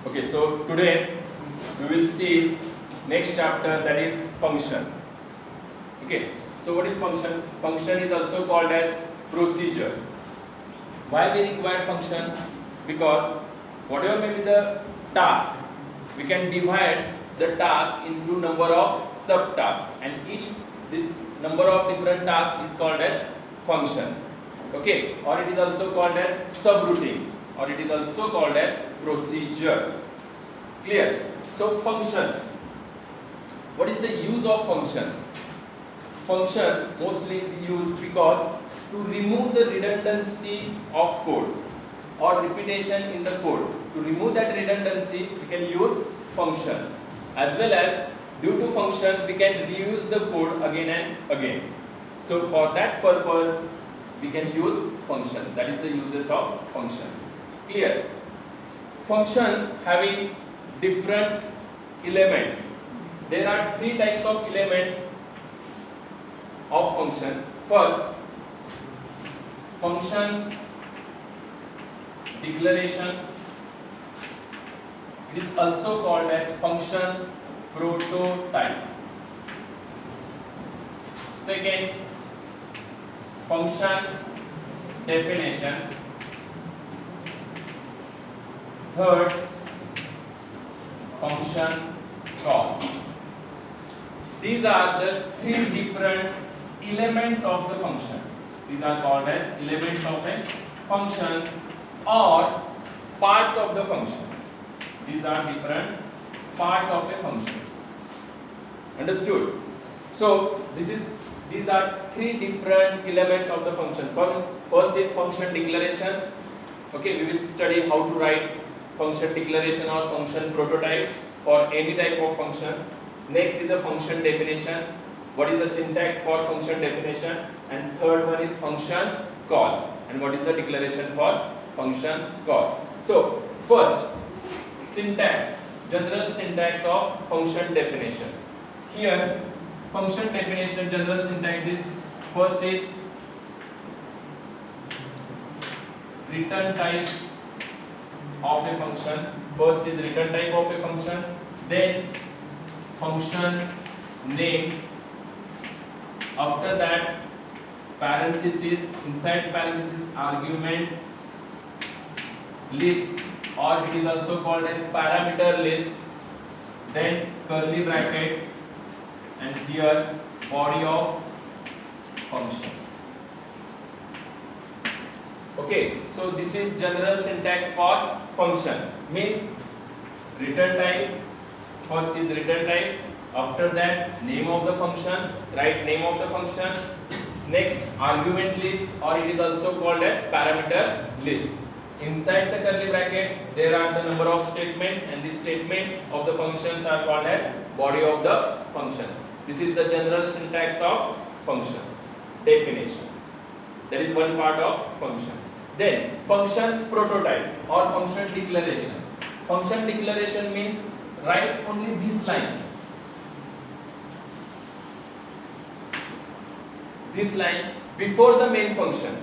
Okay, so today we will see next chapter, that is function. Okay, so what is function? Function is also called as procedure. Why we require function? Because whatever may be the task, we can divide the task into number of subtasks, and each this number of different tasks is called as function. Okay, or it is also called as subroutine, or it is also called as procedure. Clear? So function. What is the use of function? Function mostly used because to remove the redundancy of code or repetition in the code. To remove that redundancy, we can use function. As well as due to function, we can reuse the code again and again. So for that purpose, we can use functions. That is the uses of functions. Clear? Function having different elements. There are three types of elements of functions. First, function declaration. It is also called as function prototype. Second, function definition. Third, function call. These are the three different elements of the function. These are called as elements of a function or parts of the function. These are different parts of a function. Understood? So these are three different elements of the function. First is function declaration. Okay, we will study how to write function declaration or function prototype for any type of function. Next is a function definition. What is the syntax for function definition? And third one is function call. And what is the declaration for function call? So first, syntax, general syntax of function definition. Here, function definition general syntax is, first is return type of a function. First is return type of a function, then function name, after that parenthesis, inside parenthesis argument list, or it is also called as parameter list, then curly bracket, and here body of function. Okay, so this is general syntax for function. Means return type, first is return type, after that name of the function, write name of the function, next argument list, or it is also called as parameter list. Inside the curly bracket there are the number of statements, and these statements of the functions are called as body of the function. This is the general syntax of function definition. That is one part of function. Then function prototype or function declaration. Function declaration means write only this line. This line before the main function.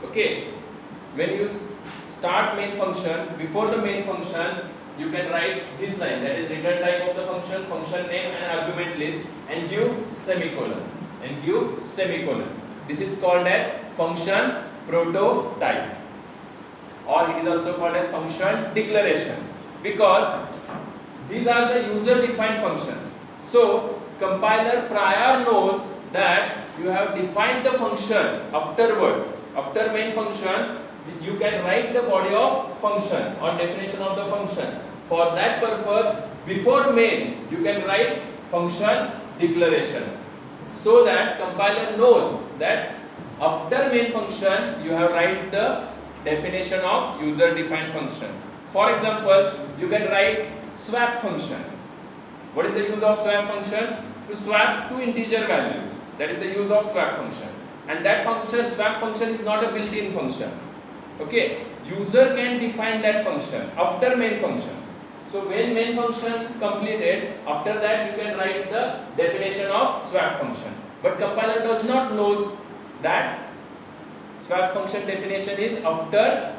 Okay, when you start main function, before the main function you can write this line, that is return type of the function, function name and argument list, and give semicolon, and give semicolon. This is called as function prototype, or it is also called as function declaration, because these are the user defined functions. So compiler prior knows that you have defined the function. Afterwards, after main function, you can write the body of function or definition of the function. For that purpose, before main you can write function declaration, so that compiler knows that after main function you have write the definition of user defined function. For example, you can write swap function. What is the use of swap function? To swap two integer values. That is the use of swap function. And that function, swap function, is not a built-in function. Okay, user can define that function after main function. So when main function completed, after that you can write the definition of swap function. But compiler does not know that swap function definition is after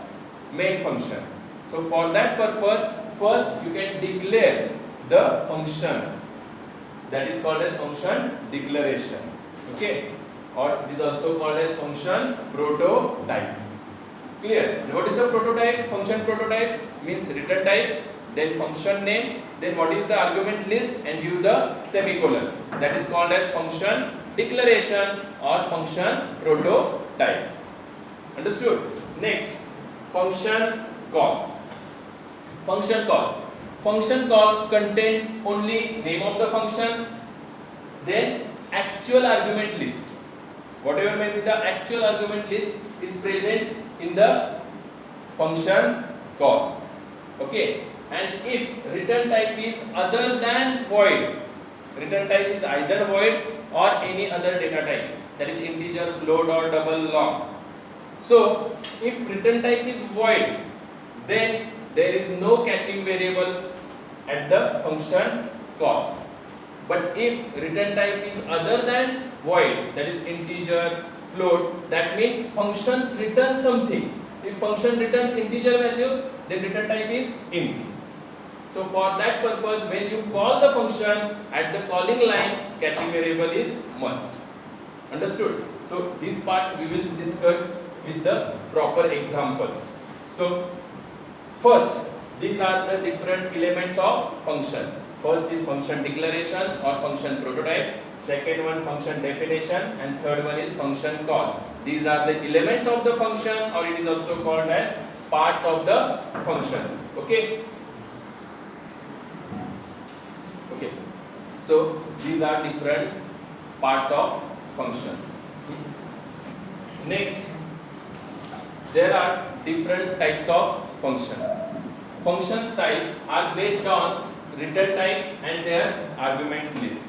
main function. So for that purpose, first you can declare the function. That is called as function declaration. Okay, or it is also called as function prototype. Clear? What is the prototype? Function prototype means return type, then function name, then what is the argument list, and give the semicolon. That is called as function declaration or function prototype. Understood? Next, function call. Function call. Function call contains only name of the function, then actual argument list. Whatever may be the actual argument list is present in the function call. Okay, and if return type is other than void, return type is either void or any other data type, that is integer, float or double long. So if return type is void, then there is no catching variable at the function call. But if return type is other than void, that is integer, float, that means functions return something. If function returns integer value, then return type is int. So for that purpose, when you call the function, at the calling line, catching variable is must. Understood? So these parts we will discuss with the proper examples. So first, these are the different elements of function. First is function declaration or function prototype. Second one, function definition, and third one is function call. These are the elements of the function, or it is also called as parts of the function. Okay. Okay. So these are different parts of functions. Next, there are different types of functions. Functions types are based on return type and their arguments list.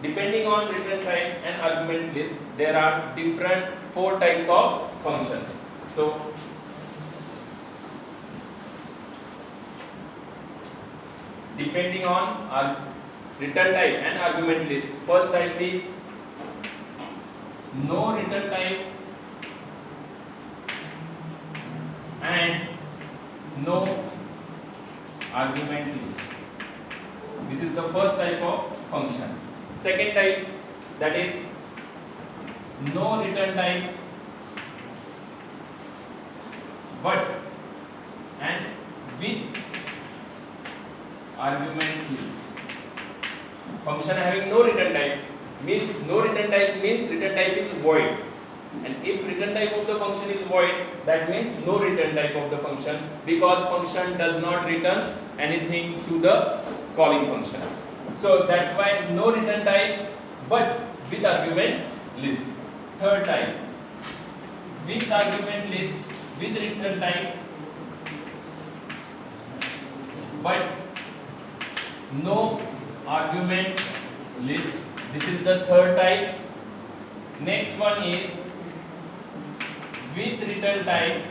Depending on return type and argument list, there are different 4 types of functions. So depending on our return type and argument list, first type is no return type and no argument list. This is the first type of function. Second type, that is no return type but and with argument list. Function having no return type means return type is void, and if return type of the function is void, that means no return type of the function, because function does not returns anything to the calling function. So that's why no return type but with argument list. Third type, with argument list with return type but no argument list. This is the third type. Next one is with return type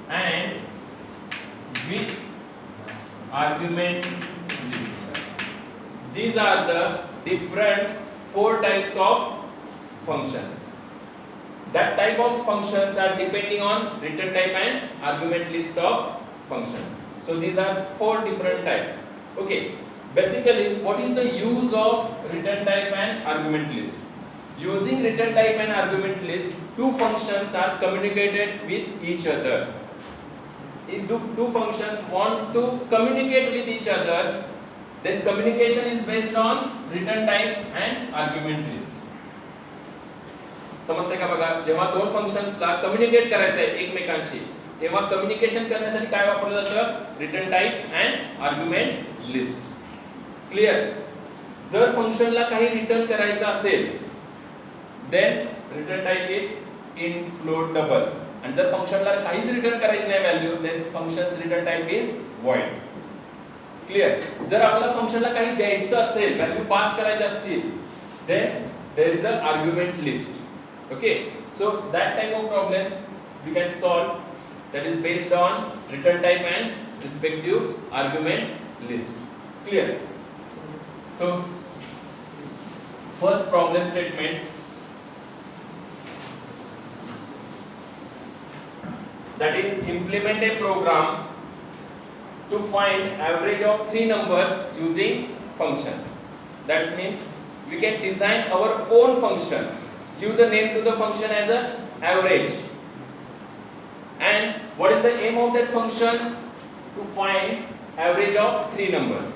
and with argument list. These are the different 4 types of functions. That type of functions are depending on return type and argument list of function. So these are 4 different types. Okay, basically what is the use of return type and argument list? Using return type and argument list, 2 functions are communicated with each other. If the 2 functions want to communicate with each other, then communication is based on return type and argument list. समजते का बघा, जेव्हा 2 फंक्शन्सला communicate करायचं आहे एकमेकांशी, तेव्हा communication करण्यासाठी काय वापरलं जातं? Return type and argument list. Clear? जर फंक्शनला काही रिटर्न करायचं असेल, then return type is int, float, double. आणि जर फंक्शनला काहीच रिटर्न करायची नाही व्हॅल्यू, देन फंक्शनच return type is void. Clear? जर आपल्याला फंक्शनला काही द्यायचं असेल, व्हॅल्यू पास करायची असतील, then there is an argument list. Okay, so that type of problems we can solve, that is based on return type and respective argument list. Clear? So first problem statement, that is implement a program to find average of three numbers using function. That means we can design our own function, give the name to the function as a average. And what is the aim of that function? To find average of three numbers.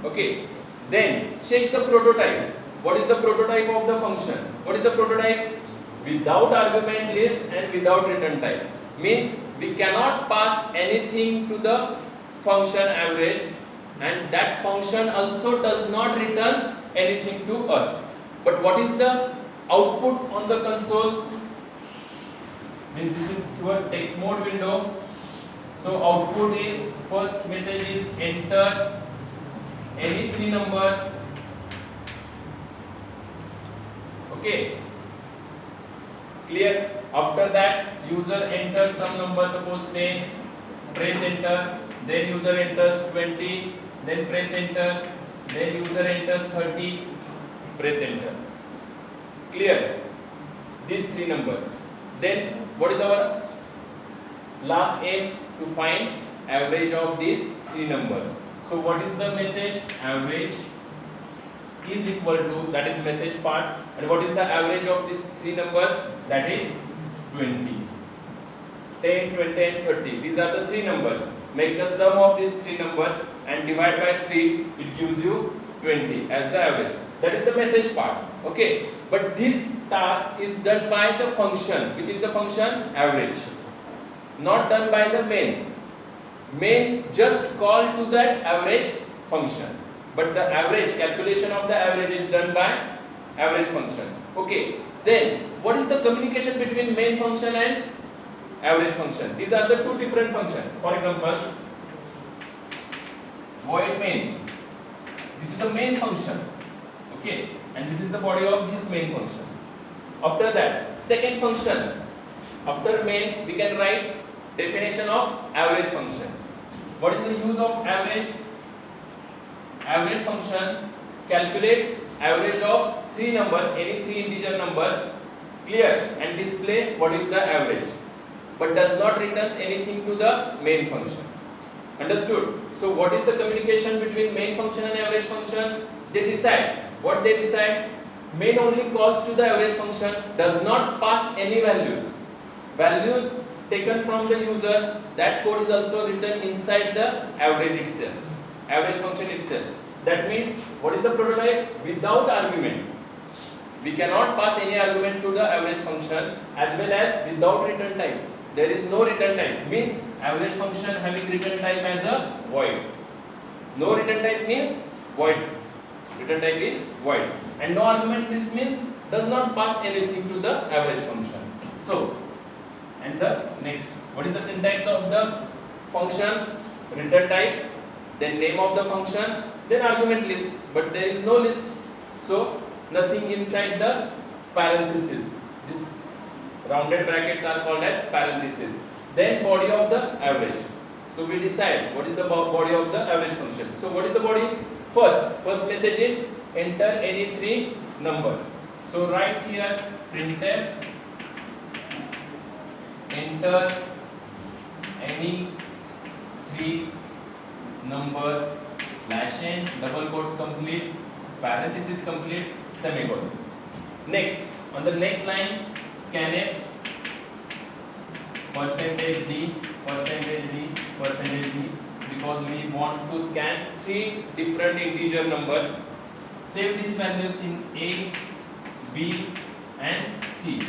Okay. Then check the prototype. What is the prototype of the function? What is the prototype? Without argument list and without return type. Means we cannot pass anything to the function average, and that function also does not returns anything to us. But what is the output on the console? Means this is your text mode window. So output is, first message is enter any three numbers. Okay, clear? After that user enters some number, suppose 10, press enter, then user enters 20, then press enter, then user enters 30, press enter. Clear? These three numbers. Then what is our last aim? To find average of these three numbers. So what is the message? Average is equal to, that is message part, and what is the average of these three numbers? That is 20. 10, 20 and 30. These are the three numbers. Make the sum of these three numbers and divide by 3. It gives you 20 as the average. That is the message part. Okay. But this task is done by the function. Which is the function? Average. Not done by the main. Main just call to that average function. But the average, calculation of the average is done by average function. Okay. Then what is the communication between main function and average function? These are the two different functions. For example, void main. This is the main function. Okay. And this is the body of this main function. After that, second function. After main, we can write definition of average function. What is the use of average? Average function calculates average of three numbers, any three integer numbers, clear, and display what is the average, but does not returns anything to the main function. Understood? So what is the communication between main function and average function? They decide. What they decide? Main only calls to the average function, does not pass any values. Values taken from the user, that code is also written inside the average itself, average function itself. That means, what is the prototype? Without argument. We cannot pass any argument to the average function, as well as without return type. There is no return type. Means average function having return type as a void. No return type means void. Return type is void. And no argument list means does not pass anything to the average function. So, and the next, what is the syntax of the function? Return type, then name of the function, then argument list. But there is no list, so nothing inside the parenthesis. This rounded brackets are called as parenthesis. Then body of the average. So we decide what is the body of the average function. So what is the body? First message is enter any three numbers. So write here printf enter any three numbers /n, double quotes complete, parenthesis complete, semicolon. Next, on the next line, scanf %d, %d, because we want to scan three different integer numbers. Save these values in A, B and C.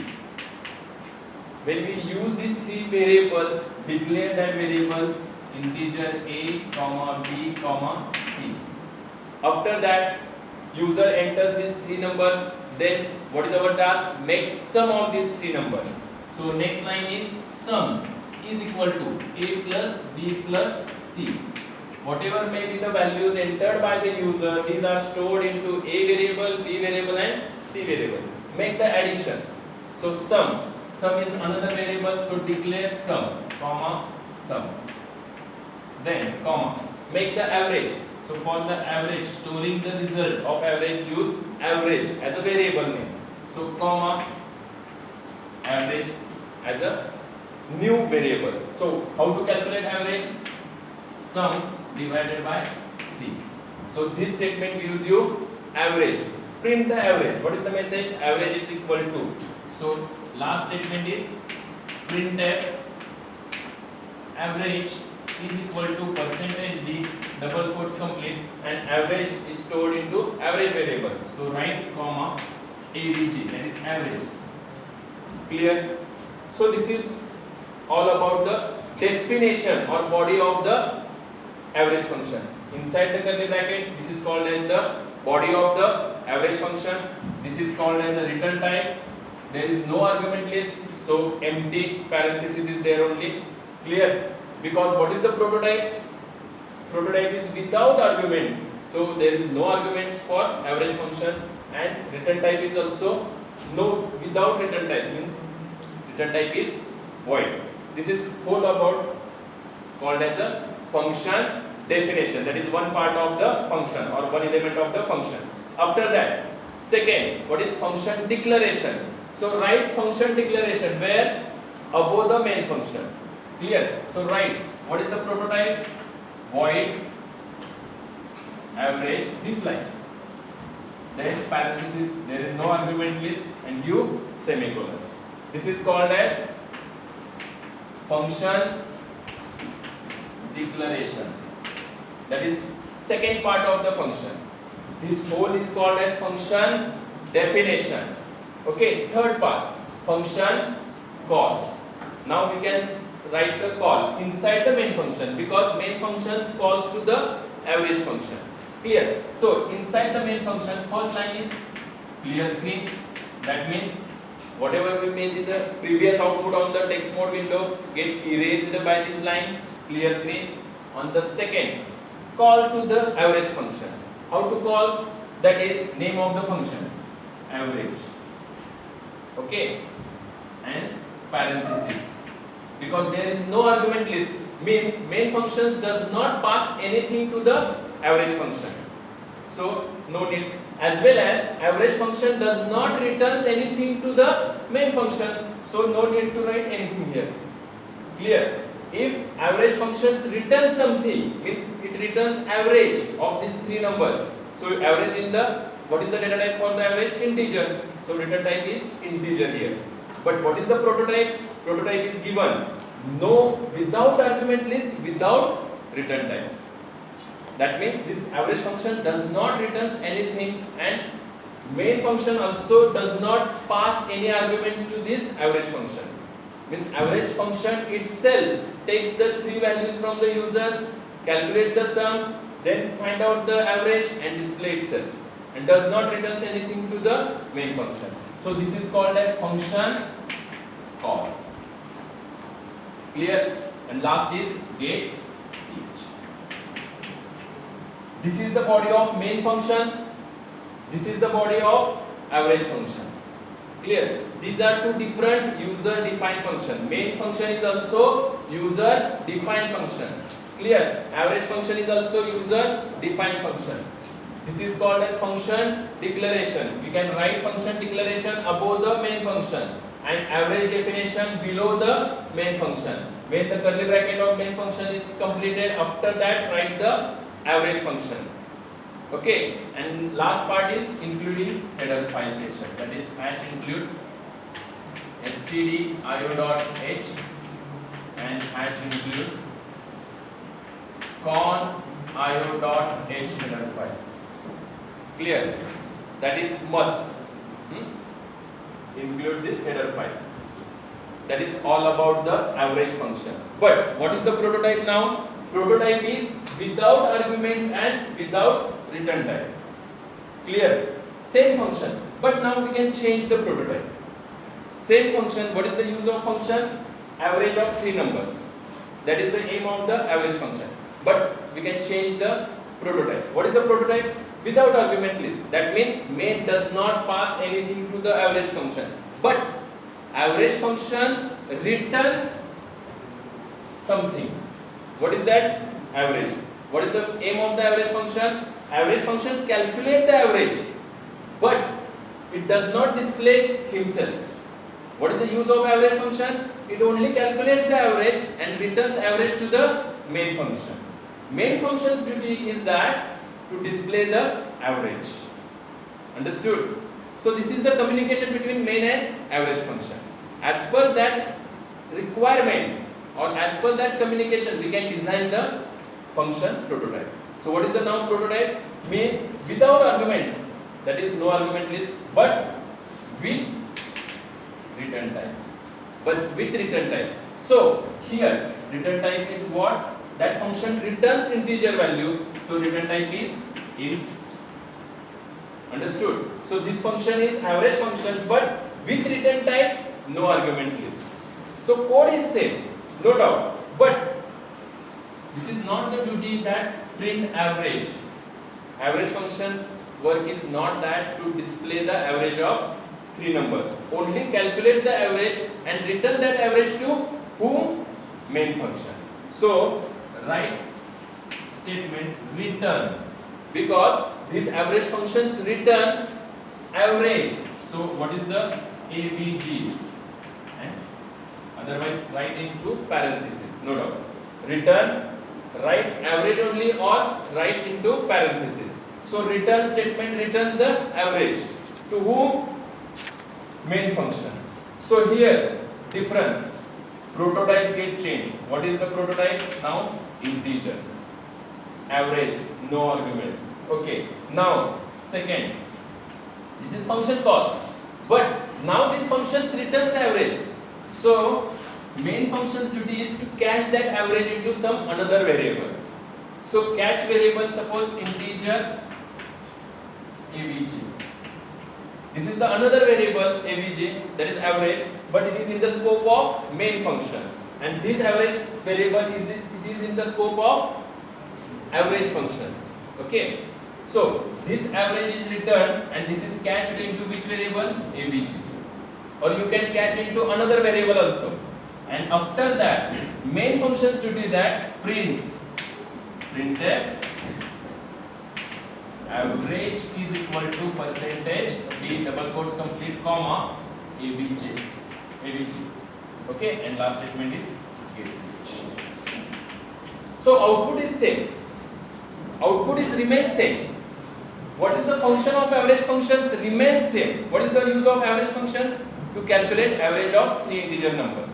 When we use these three variables, declare that variable integer A, B, C. After that, user enters these three numbers. Then what is our task? Make sum of these three numbers. So next line is sum is equal to A plus B plus C. Whatever may be the values entered by the user, these are stored into A variable, B variable and C variable. Make the addition. So sum is another variable, so declare sum, sum. Then comma, make the average. So for the average, storing the result of average, use average as a variable name. So comma, average as a new variable. So how to calculate average? Sum divided by 3. So this statement gives you average. Print the average. What is the message? Average is equal to. So last statement is printf average is equal to percentage d double quotes complete, and average is stored into average variable. So write comma avg, that is average. Clear? So this is all about the definition or body of the average function. Inside the curly bracket, this is called as the body of the average function. This is called as the return type. There is no argument list, so empty parenthesis is there only. Clear? Because what is the prototype? Prototype is without argument, so there is no arguments for average function, and return type is also no without return type, means return type is void. This is whole about called as a function definition. That is one part of the function or one element of the function. After that, second, what is function declaration? So write function declaration where? Above the main function. Clear? So write what is the prototype? Void average, this line. Then parenthesis, there is no argument list, and you semicolon. This is called as function declaration. That is second part of the function. This whole is called as function definition. Okay, third part, function call. Now we can write the call inside the main function, because main function calls to the average function. Clear? So inside the main function, first line is clear screen. That means whatever we made in the previous output on the text mode window get erased by this line, clear screen. On the second, call to the average function. How to call? That is name of the function, average. Okay, and parenthesis, because there is no argument list, means main functions does not pass anything to the average function, so no need. As well as average function does not returns anything to the main function, so no need to write anything here. Clear? If average functions return something, means it returns average of these three numbers. So average in the, what is the data type for the average? Integer. So return type is integer here. But what is the prototype? Prototype is given no without argument list, without return type. That means this average function does not returns anything, and main function also does not pass any arguments to this average function. Means average function itself take the three values from the user, calculate the sum, then find out the average and display itself, and does not returns anything to the main function. So this is called as function call. Clear? And last is get ch. This is the body of main function. This is the body of average function. Clear? These are two different user defined function. Main function is also user defined function. Clear? Average function is also user defined function. This is called as function declaration. We can write function declaration above the main function and average definition below the main function. When the curly bracket of main function is completed, after that write the average function. Okay, and last part is including header file section, that is hash include stdio.h and hash include con.io.h header file. Clear? That is must. Include this header file. That is all about the average function. But what is the prototype now? Prototype is without argument and without return type. Clear? Same function, but now we can change the prototype. Same function. What is the use of function? Average of three numbers. That is the aim of the average function. But we can change the prototype. What is the prototype? Without argument list. That means main does not pass anything to the average function, but average function returns something. What is that? Average. What is the aim of the average function? Average functions calculate the average, but it does not display himself. What is the use of average function? It only calculates the average and returns average to the main function. Main function's duty is that to display the average. Understood? So this is the communication between main and average function. As per that requirement or as per that communication, we can design the function prototype. So what is the now prototype? Means without arguments, that is no argument list, but with return type. But with return type. So here return type is what? That function returns integer value. So return type is int. Understood? So this function is average function, but with return type, no argument list. So code is same, no doubt. But this is not the duty that print average. Average function's work is not that to display the average of three numbers. Only calculate the average and return that average to whom? Main function. So write statement return, because this average functions return average. So what is the AVG? And otherwise write into parenthesis, no doubt. Return, write average only or write into parenthesis. So return statement returns the average to whom? Main function. So here difference, prototype get changed. What is the prototype? Now integer, average, no arguments. Okay, now second, this is function call, but now this function returns average. So main function's duty is to catch that average into some another variable. So catch variable, suppose integer avg. This is the another variable avg, that is average, but it is in the scope of main function, and this average variable is in the scope of average functions. Okay, so this average is returned and this is catched into which variable? avg, or you can catch into another variable also. And after that, main functions duty that printf average is equal to percentage d double quotes complete comma avg. Okay, and last statement is getch. So output is same. Output is remains same. What is the function of average functions? Remains same. What is the use of average functions? To calculate average of three integer numbers.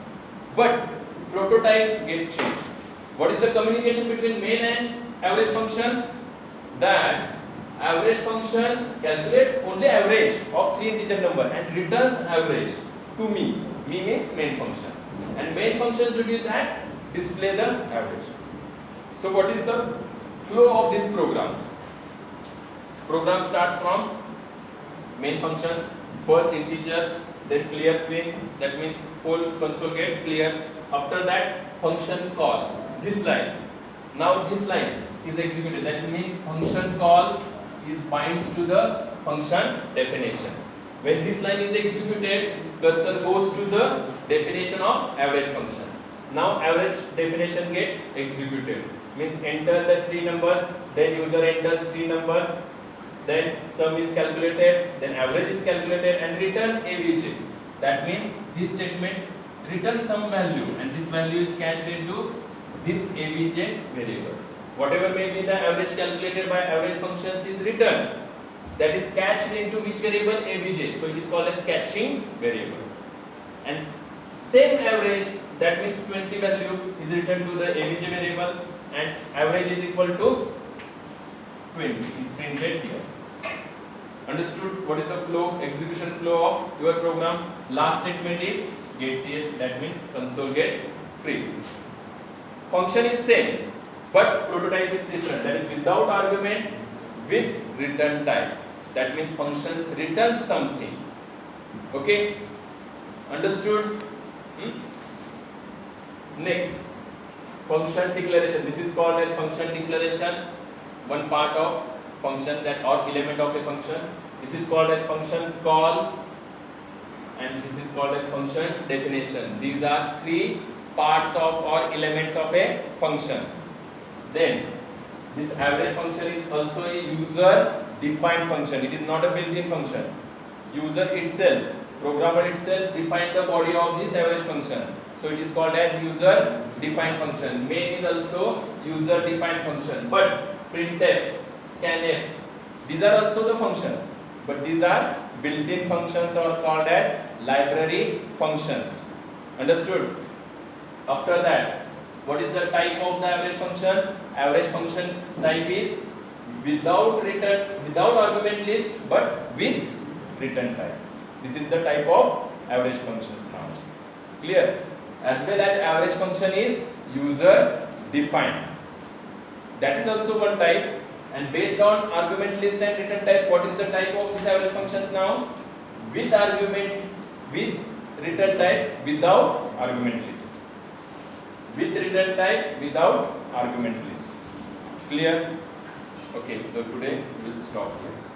But prototype get changed. What is the communication between main and average function? That average function calculates only average of three integer number and returns average to me. Me means main function. And main function's duty is that display the average. So what is the flow of this program? Program starts from main function, first integer, then clear screen, that means whole console get clear. After that function call, this line. Now this line is executed, that means function call is binds to the function definition. When this line is executed, cursor goes to the definition of average function. Now average definition get executed, means enter the three numbers, then user enters three numbers, then sum is calculated, then average is calculated and return avg. That means these statements return some value and this value is cached into this avg variable. Whatever may be the average calculated by average functions is returned. That is cached into which variable? avg. So it is called as catching variable. And same average, that means 20 value is returned to the avg variable and average is equal to 20 is printed here. Understood what is the flow, execution flow of your program? Last statement is getch, that means console get freeze. Function is same, but prototype is different. That is without argument with return type. That means functions return something. Okay? Understood? Next, function declaration. This is called as function declaration. One part of function that or element of a function. This is called as function call and this is called as function definition. These are three parts of or elements of a function. Then this average function is also a user defined function. It is not a built-in function. User itself Programmer itself defined the body of this average function. So it is called as user defined function. Main is also user defined function. But printf, scanf, these are also the functions. But these are built-in functions or called as library functions. Understood? After that, what is the type of the average function? Average function type is without argument list, but with return type. This is the type of average functions now. Clear? As well as average function is user defined. That is also one type. And based on argument list and return type, what is the type of this average functions now? With argument, with return type, without argument list. With return type, without argument list. Clear? Okay, so today we will stop here.